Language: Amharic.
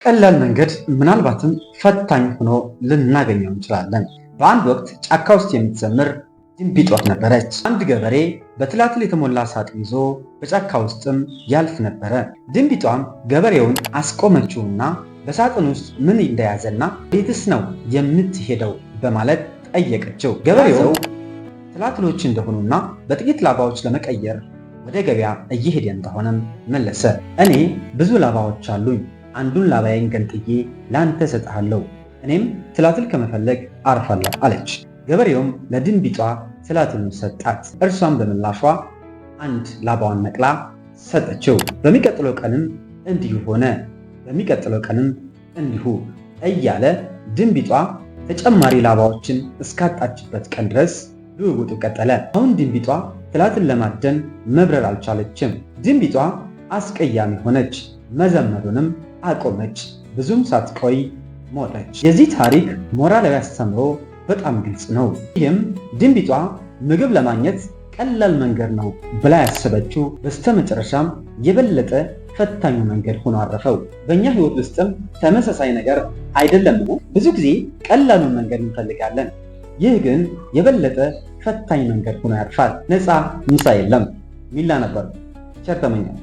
ቀላል መንገድ ምናልባትም ፈታኝ ሆኖ ልናገኘው እንችላለን። በአንድ ወቅት ጫካ ውስጥ የምትዘምር ድንቢጥ ወፍ ነበረች። አንድ ገበሬ በትላትል የተሞላ ሳጥን ይዞ በጫካ ውስጥም ያልፍ ነበረ። ድንቢጧም ገበሬውን አስቆመችውና በሳጥን ውስጥ ምን እንደያዘና የትስ ነው የምትሄደው በማለት ጠየቀችው። ገበሬው ትላትሎች እንደሆኑና በጥቂት ላባዎች ለመቀየር ወደ ገበያ እየሄደ እንደሆነም መለሰ። እኔ ብዙ ላባዎች አሉኝ፣ አንዱን ላባዬን ገንጥዬ ለአንተ እሰጥሃለሁ፣ እኔም ትላትል ከመፈለግ አርፋለሁ አለች። ገበሬውም ለድንቢጧ ትላትሉን ሰጣት። እርሷም በምላሿ አንድ ላባዋን ነቅላ ሰጠችው። በሚቀጥለው ቀንም እንዲሁ ሆነ። በሚቀጥለው ቀንም እንዲሁ እያለ ድንቢጧ ተጨማሪ ላባዎችን እስካጣችበት ቀን ድረስ ልውውጡ ቀጠለ። አሁን ድንቢጧ ትላትል ለማደን መብረር አልቻለችም። ድንቢጧ አስቀያሚ ሆነች፣ መዘመሩንም አቆመች። ብዙም ሳትቆይ ሞተች። የዚህ ታሪክ ሞራላዊ አስተምህሮ በጣም ግልጽ ነው። ይህም ድንቢጧ ምግብ ለማግኘት ቀላል መንገድ ነው ብላ ያሰበችው በስተመጨረሻም የበለጠ ፈታኙ መንገድ ሆኖ አረፈው። በእኛ ሕይወት ውስጥም ተመሳሳይ ነገር አይደለም? ብዙ ጊዜ ቀላሉን መንገድ እንፈልጋለን። ይህ ግን የበለጠ ፈታኝ መንገድ ሆኖ ያርፋል። ነፃ ምሳ የለም። ሚላ ነበር። ቸር ተመኘው።